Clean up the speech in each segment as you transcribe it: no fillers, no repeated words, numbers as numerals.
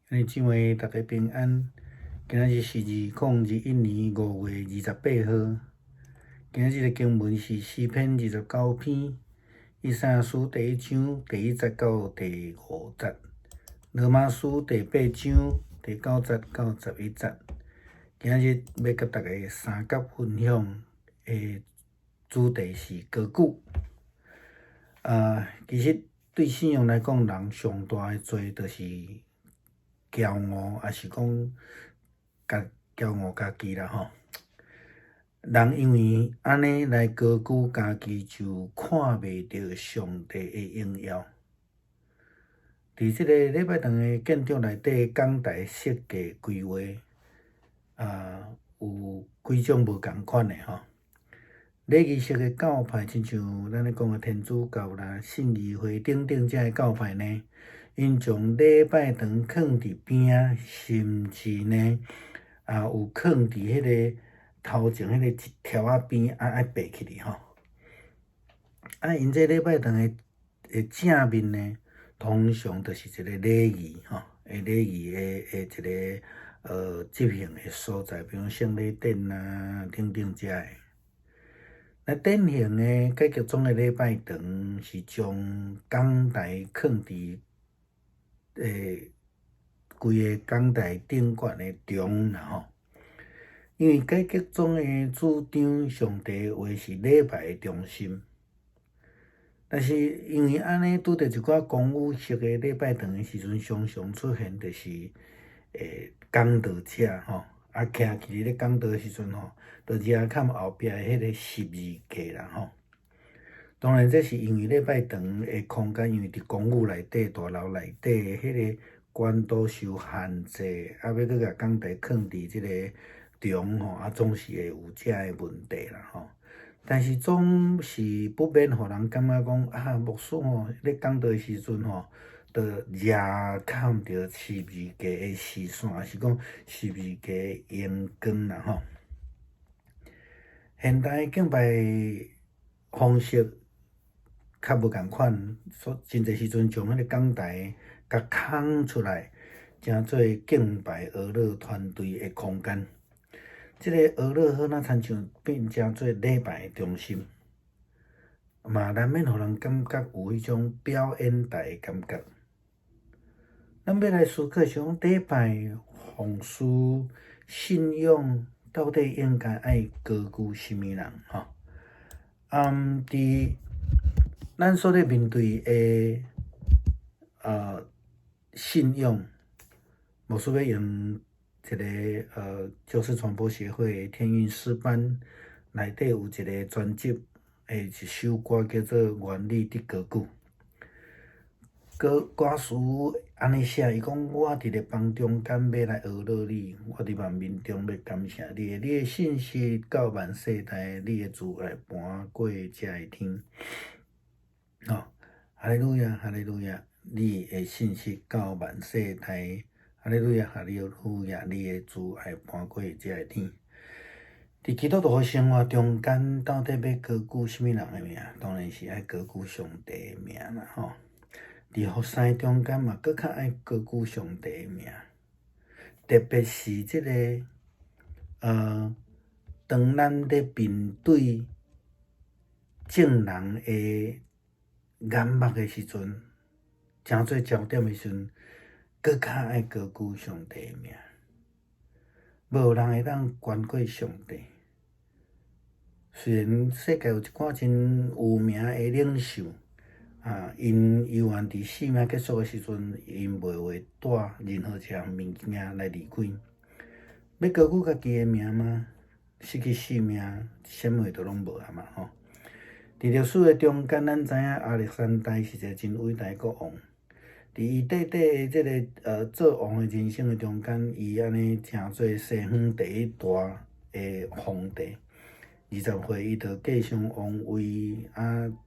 安尼，姊妹大家平安。今仔日是2021年5月28号。今仔日的经文是诗篇29篇，以赛亚书第1章第1节到第5节，罗马书第8章第9节到11节。今仔日要甲大家三角分享的主题是高举。其实对信仰来讲，人上大的罪就是骄傲，也是讲骄傲家己啦吼。人因为安尼来高举家己，就看袂到上帝的荣耀。伫即个礼拜堂的建筑内底，讲台设计规划，有几种无共款的吼。礼仪式的教派，亲像咱咧讲的天主教啦、信义会等等遮个教派呢，因将礼拜堂放伫边仔，甚至呢，有放伫迄个头前迄个一条仔边爱爬起哩吼。因这礼拜堂的正面呢，通常就是一个礼仪吼，礼仪的一个执行的所在，比如圣礼典啊等等遮个。那典型的解决中的礼拜堂是将讲台放伫规个讲台顶悬的中啦吼。因为解决中的主张，上帝话是礼拜的中心。但是因为安尼，拄着一寡公务式的礼拜堂的时阵，常常出现就是讲道者吼，徛起咧讲道的时阵吼，就抓看后壁的迄个十字架啦吼。当然，这是因为礼拜堂的空间，因为伫公寓内底、大楼内底迄个管道受限制，要搁甲讲台放伫即个中吼，总是会有遮个问题啦吼。但是总是不免互人感觉讲牧师吼咧讲道的时阵吼，就抓看着十字架的视线，还是讲十字架的荧光啦吼。现代敬拜方式较无共款，真侪时阵将迄个讲台甲空出来，成做敬拜娱乐团队的空间。即个娱乐好哪亲像变成做礼拜的中心，嘛难免互人感觉有迄种表演台的感觉。咱要来思考想，礼拜、奉事、信仰到底应该爱高举啥物人吼？伫咱所咧面对的信仰，牧师要用一个教师传播协会天韵诗班内底有一个专辑一首歌叫做《愿你的高举》。歌词安尼写，伊讲我伫咧房中间要来娱乐你，我伫万民中要感谢你的信息到万世代，你的慈爱搬过遮个天。哈利路亚，哈利路亚，你的信息到万世代。哈利路亚，哈利路亚，你的慈爱搬过遮个天。伫基督徒的生活中间，到底要高举啥物人的名？当然是爱高举上帝的名啦吼。伫服侍中间嘛，搁较爱高举上帝的名，特别是即个当咱咧面对众人的眼目的时阵，诚做焦点的时阵，搁较爱高举上帝的名。无人会当悬过上帝。虽然世界有一寡真有名的领袖，因犹原伫生命结束的时阵，因袂会带任何一项物件来离开。要高举家己的名吗？失去性命，啥物都拢无啊嘛吼。伫历史的中间，咱知影亚历山大是一个真伟大的国王。伫伊短短的即个做王的人生的中间，伊安尼诚做西方第一大的皇帝。20岁，伊就继承王位，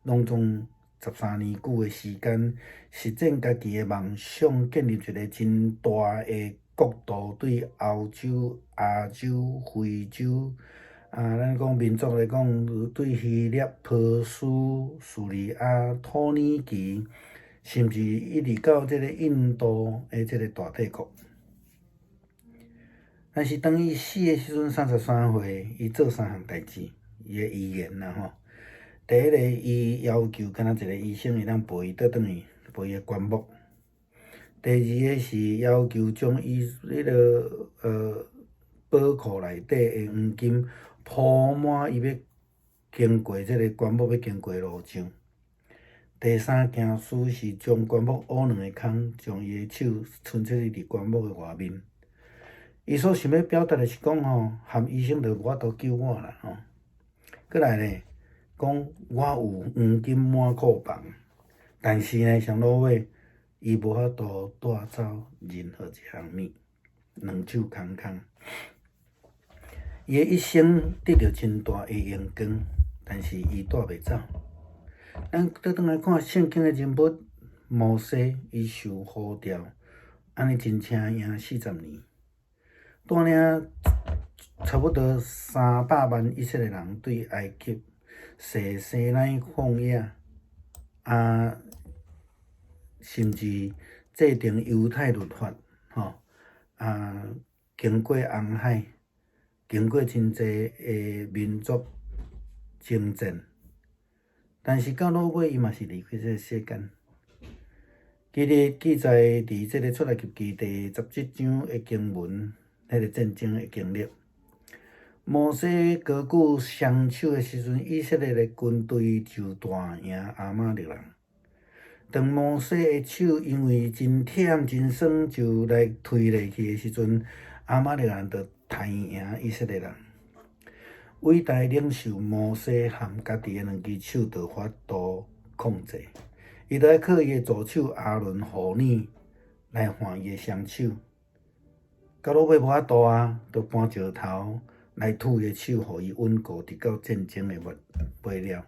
拢总13年久的时间，实践家己的梦想，建立一个真大的国度，对欧洲、亚洲、非洲，咱讲民族来讲，对希腊、波斯、叙利亚、土耳其，甚至一直到即个印度的即个大帝国，但是当伊死诶时阵33岁，伊做3项代志，伊诶遗言啦吼。第一个，伊要求敢若一个医生会当陪伊倒转去陪伊诶棺木。第二个是要求将伊迄个宝库内底诶黄金铺满伊要经过即个棺木要经过诶路上。第三件事是将棺木挖2个空，将伊诶手伸出去伫棺木诶外面。伊所想要表达诶是讲吼，含医生就无法度救我啦吼。过来呢，讲我有黄金满库房，但是呢，上落尾伊无法度带走任何一项物，两手空空。伊诶一生得到真大诶荣光，但是伊带袂走。咱倒转来看圣经诶人物摩西，伊受呼召，安尼真正赢40年，带领差不多300万以色列人对埃及西西奈旷野，甚至制定犹太律法，吼，经过红海，经过真侪诶民族征战。但是到落尾，伊嘛是离开这个世间。其实记载伫即个出埃及记第17章诶经文，迄个战争诶经历。摩西高举双手诶时阵，以色列诶军队就大赢亚玛力人。当摩西诶手因为真忝真酸，就来推落去诶时阵，亚玛力人就杀赢以色列人。伟大领袖摩西含家己诶2只手就法度控制，伊就要靠伊诶助手阿伦护领来换伊诶双手。到落尾无法度啊，就搬石头来拄伊诶手，互伊稳固，直到战争诶尾了。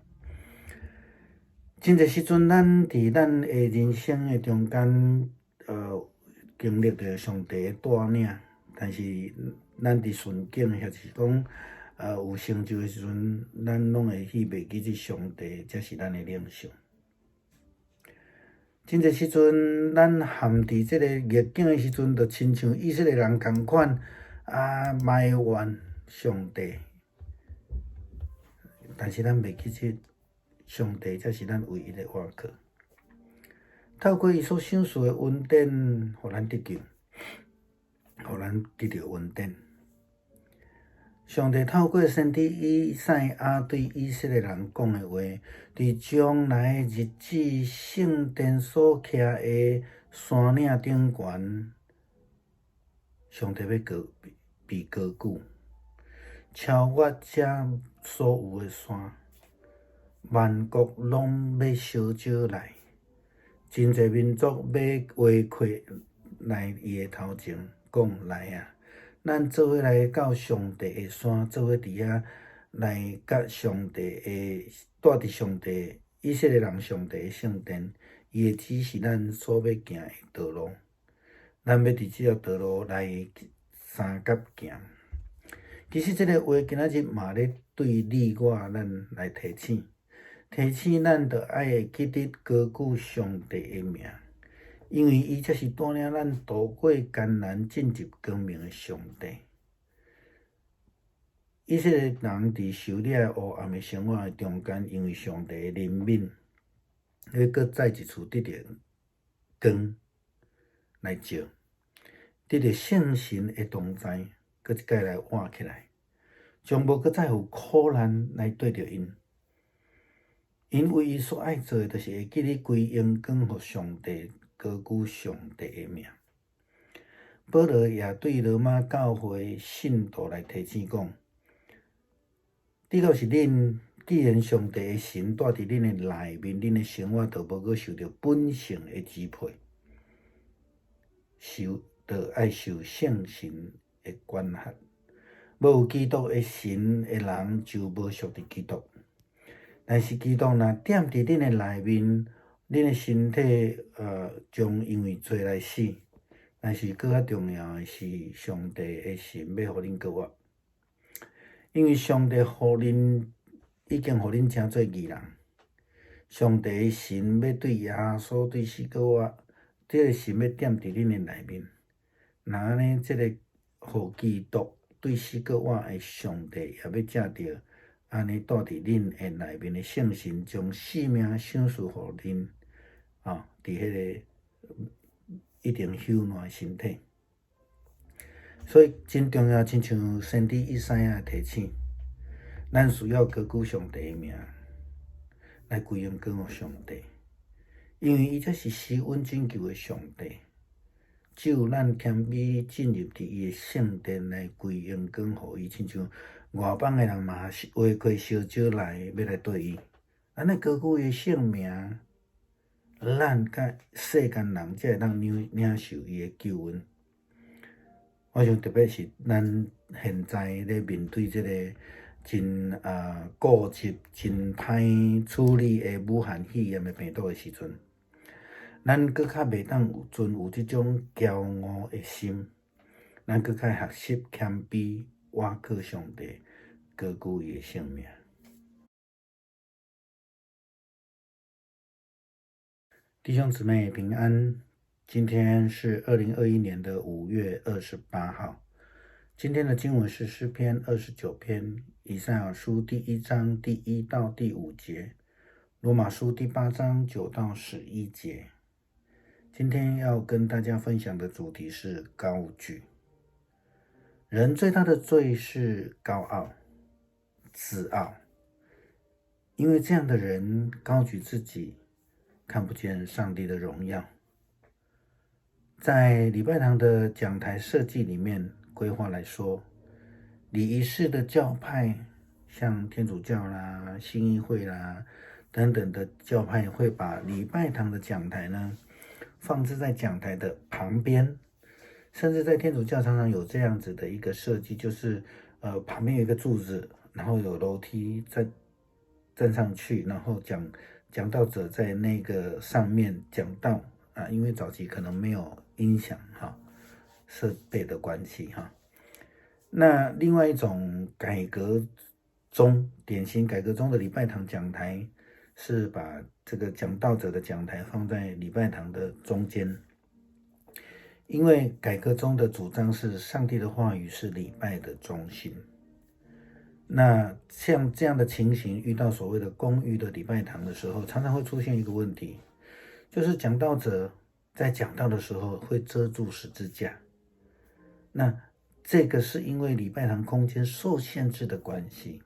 真侪时阵，咱伫咱诶人生诶中间，经历着上帝诶带领，但是咱伫顺境，或是讲有成就诶时阵，咱拢会去袂记即上帝才是咱诶领袖。真侪时阵，咱陷伫即个逆境诶时阵，就亲像以色列人共款埋怨上帝，但是咱袂记即上帝才是咱唯一诶依靠。透过伊所赏赐诶恩典，互咱得救，互咱得到恩典。上帝透过先知以赛亚对以色列人讲诶话，伫将来诶日子，圣殿所徛诶山岭顶悬，上帝要被高举，超越遮所有诶山，万国拢要烧招来，真侪民族要围过来伊诶头前，讲来啊！咱做伙来到上帝诶山，做伙伫遐来甲上帝诶，住伫上帝以色列人上帝诶圣殿，伊会指示咱所要行诶道路。咱要伫即条道路来三甲行。其实即个话今仔日嘛咧对你我咱来提醒咱，着爱会记得高举上帝诶名。因为伊才是带领咱渡过艰难、进入光明诶上帝。以色列人伫受了黑暗诶生活诶中间，因为上帝诶怜悯，要搁再一次得到光来照，得到圣神诶同在，搁一摆来活起来，将无搁再有苦难来对着因。因为伊所爱做诶，就是会记咧归荣光互上帝。高举上帝诶名，保罗也对罗马教会信徒来提醒讲：，只要是恁，既然上帝诶神住伫恁诶内面，恁诶生活就无阁受到本性诶支配，着爱受圣神诶管辖。无有基督诶神诶人，就无属伫基督。但是基督若踮伫恁诶内面，恁诶身体将因为罪来死，但是搁较重要诶是上帝诶神要互恁过活，因为上帝互恁已经互恁成做义人。上帝诶神要对耶稣对死过活，即个神要踮伫恁诶内面。若安尼，即个互基督对四个碗的上帝也要借着安尼住伫恁的内面的圣神，将生命赏赐互恁伫迄个一定朽烂的身体。所以真重要，亲像先知以赛亚提醒，咱需要高举上帝的名，来归荣光给上帝，因为伊才是施恩拯救的上帝。只有咱谦卑进入伫伊的圣殿来归荣光互伊，亲像外邦的人嘛是花开烧酒来要来对伊，安尼高举伊的圣名，咱甲世间人才会当领受伊的救恩。我想特别是咱现在咧面对即个真固执、真歹处理的武汉肺炎的病毒的时阵，咱搁较袂当有即种骄傲的心，咱搁较学习谦卑，倚靠上帝，高举伊的性命。弟兄姊妹平安，今天是2021年的5月28号。今天的经文是诗篇29篇、以赛亚书第1章第1到第5节、罗马书第8章9到11节。今天要跟大家分享的主题是高举。人最大的罪是高傲、自傲，因为这样的人高举自己，看不见上帝的荣耀。在礼拜堂的讲台设计里面规划来说，礼仪式的教派，像天主教啦、信义会啦等等的教派，会把礼拜堂的讲台呢放置在讲台的旁边，甚至在天主教常常有这样子的一个设计，就是旁边有一个柱子，然后有楼梯站上去，然后讲道者在那个上面讲道因为早期可能没有音响设备的关系那另外一种改革中，典型改革中的礼拜堂讲台，是把这个讲道者的讲台放在礼拜堂的中间，因为改革中的主张是上帝的话语是礼拜的中心。那像这样的情形，遇到所谓的公寓的礼拜堂的时候，常常会出现一个问题，就是讲道者在讲道的时候会遮住十字架。那这个是因为礼拜堂空间受限制的关系。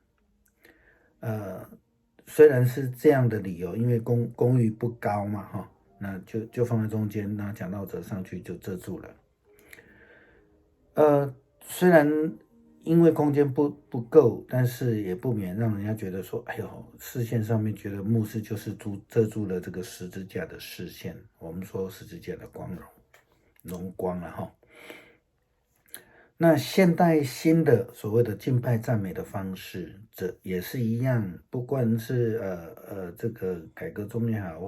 虽然是这样的理由，因为公寓不高嘛那就放在中间，那讲道者上去就遮住了。虽然因为空间不够，但是也不免让人家觉得说，哎呦，视线上面觉得牧师就是遮住了这个十字架的视线。我们说十字架的荣光那现代新的所谓的敬拜赞美的方式，这也是一样，不管是这个改革宗也好，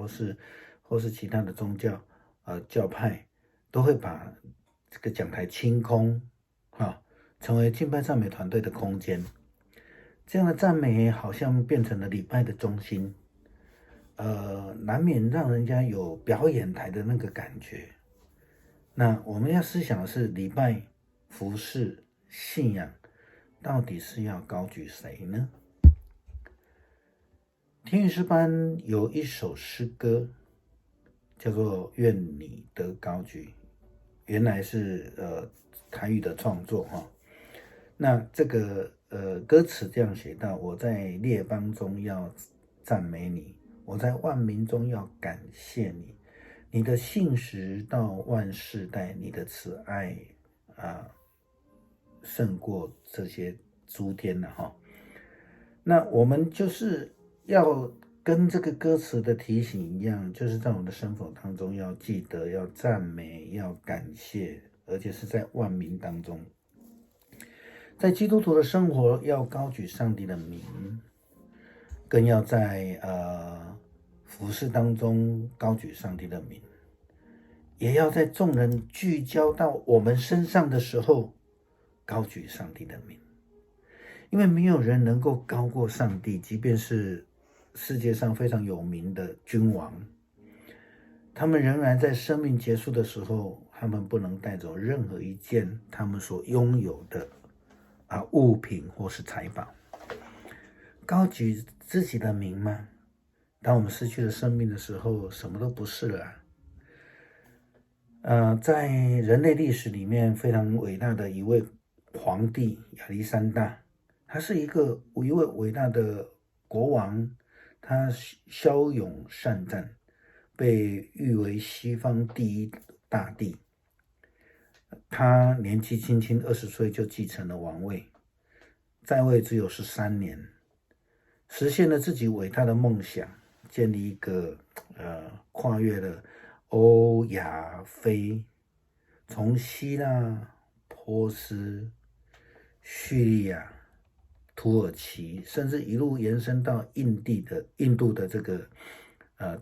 或是其他的宗教教派，都会把这个讲台清空成为敬拜赞美团队的空间。这样的赞美好像变成了礼拜的中心，难免让人家有表演台的那个感觉。那我们要思想的是，礼拜、服事、信仰，到底是要高举谁呢？天韵诗班有一首诗歌，叫做《愿你得高举》，原来是台语的创作那这个歌词这样写到：我在列邦中要赞美你，我在万民中要感谢你，你的信实到万世代，你的慈爱胜过这些诸天那我们就是要跟这个歌词的提醒一样，就是在我们的生活当中要记得要赞美，要感谢，而且是在万民当中。在基督徒的生活要高举上帝的名，更要在服事当中高举上帝的名，也要在众人聚焦到我们身上的时候高举上帝的名。因为没有人能够高过上帝，即便是世界上非常有名的君王，他们仍然在生命结束的时候他们不能带走任何一件他们所拥有的物品或是财宝。高举自己的名吗？当我们失去了生命的时候，什么都不是了在人类历史里面非常伟大的一位皇帝亚历山大，他是一位伟大的国王，他骁勇善战，被誉为西方第一大帝。他年纪轻轻20岁就继承了王位，在位只有13年，实现了自己伟大的梦想，建立一个跨越了欧亚非，从希腊、波斯、叙利亚、土耳其，甚至一路延伸到印度的这个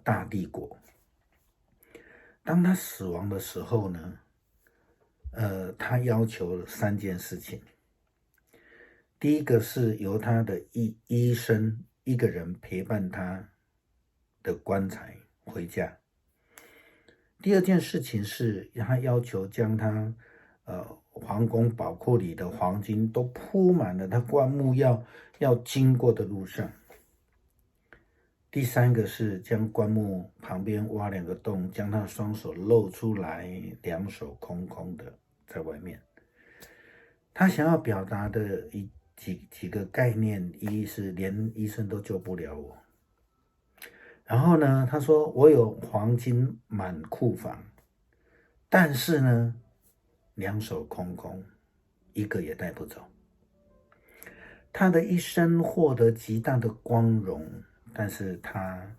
大帝国。当他死亡的时候呢，他要求了3件事情。第一个是由他的医生一个人陪伴他的棺材回家。第二件事情是他要求将他皇宫宝库里的黄金都铺满了他棺木要经过的路上。第三个是将棺木旁边挖2个洞，将他的双手露出来，2手空空的在外面。他想要表达的几个概念，一是连医生都救不了我，然后呢，他说我有黄金满库房，但是呢2手空空，一个也带不走。他的一生获得极大的光荣，但是他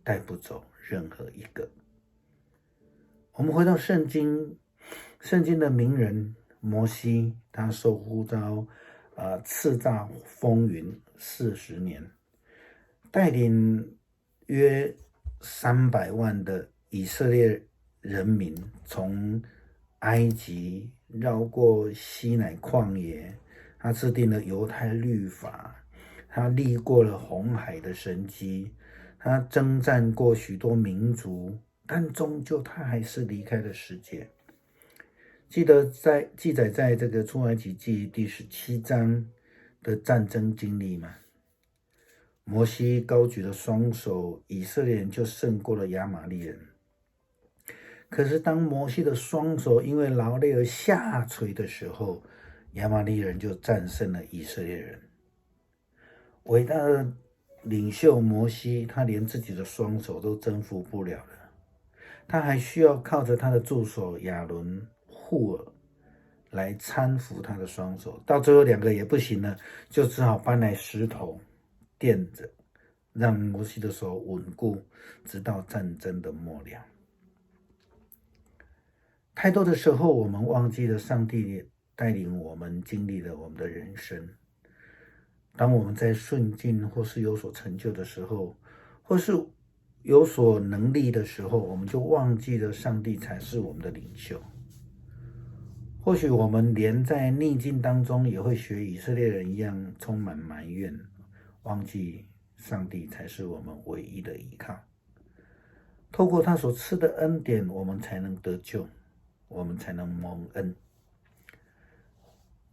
带不走任何一个。我们回到圣经的名人摩西，他受呼召叱咤风云40年，带领约300万的以色列人民从埃及绕过西乃旷野，他制定了犹太律法，他历过了红海的神迹，他征战过许多民族，但终究他还是离开了世界。记得记载在这个出埃及记第17章的战争经历吗？摩西高举了双手，以色列人就胜过了亚玛力人。可是当摩西的双手因为劳累而下垂的时候，亚玛力人就战胜了以色列人。伟大的领袖摩西，他连自己的双手都征服不了了，他还需要靠着他的助手亚伦、户尔来搀扶他的双手，到最后2个也不行了，就只好搬来石头垫着，让摩西的手稳固，直到战争的末了。太多的时候，我们忘记了上帝带领我们经历了我们的人生。当我们在顺境或是有所成就的时候，或是有所能力的时候，我们就忘记了上帝才是我们的领袖。或许我们连在逆境当中也会学以色列人一样充满埋怨，忘记上帝才是我们唯一的依靠。透过他所赐的恩典，我们才能得救，我们才能蒙恩。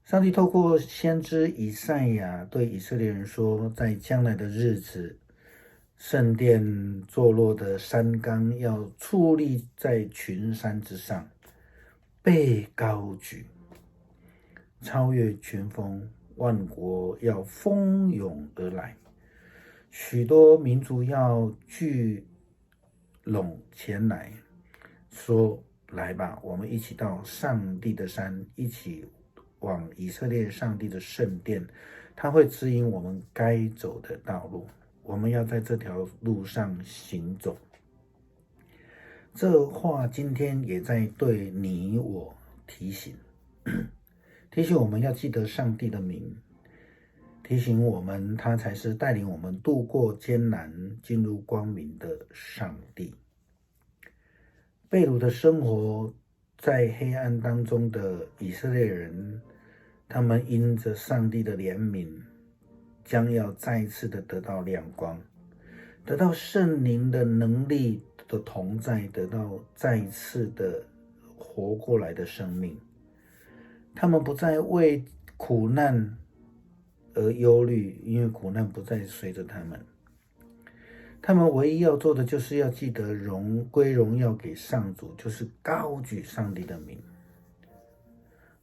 上帝透过先知以赛亚对以色列人说，在将来的日子，圣殿坐落的山冈要矗立在群山之上，被高举，超越群峰，万国要蜂拥而来，许多民族要聚拢前来，说来吧，我们一起到上帝的山，一起往以色列上帝的圣殿，他会指引我们该走的道路，我们要在这条路上行走。这话今天也在对你我提醒，提醒我们要记得上帝的名，提醒我们他才是带领我们度过艰难进入光明的上帝。被掳的生活在黑暗当中的以色列人，他们因着上帝的怜悯，将要再一次的得到亮光，得到圣灵的能力的同在，得到再一次的活过来的生命。他们不再为苦难而忧虑，因为苦难不再随着他们。他们唯一要做的就是要记得归荣耀给上主，就是高举上帝的名。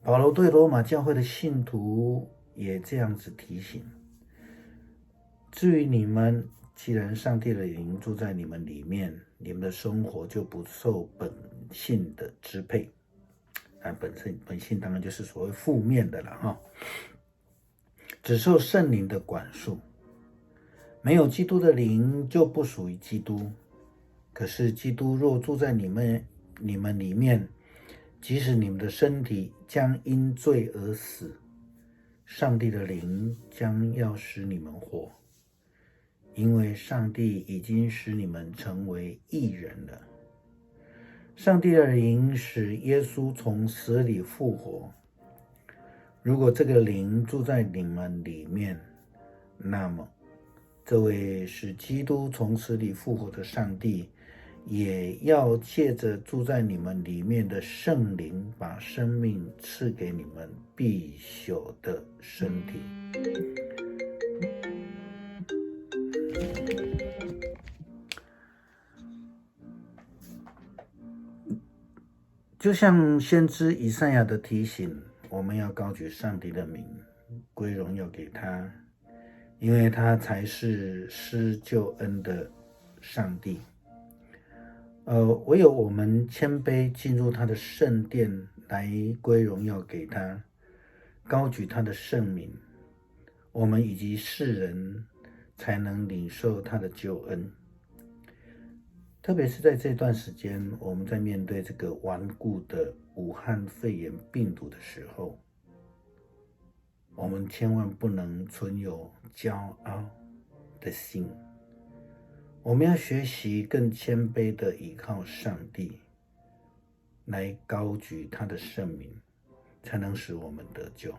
保罗对罗马教会的信徒也这样子提醒。至于你们，既然上帝的灵住在你们里面，你们的生活就不受本性的支配。本性当然就是所谓负面的了只受圣灵的管束。没有基督的灵就不属于基督。可是基督若住在你们里面，即使你们的身体将因罪而死，上帝的灵将要使你们活，因为上帝已经使你们成为义人了。上帝的灵使耶稣从死里复活。如果这个灵住在你们里面，那么这位使基督从死里复活的上帝，也要借着住在你们里面的圣灵，把生命赐给你们必朽的身体。就像先知以赛亚的提醒，我们要高举上帝的名，归荣耀给他，因为他才是施救恩的上帝。唯有我们谦卑进入他的圣殿，来归荣耀给他，高举他的圣名，我们以及世人才能领受他的救恩。特别是在这段时间，我们在面对这个顽固的武汉肺炎病毒的时候，我们千万不能存有骄傲的心。我们要学习更谦卑的依靠上帝，来高举他的圣名，才能使我们得救。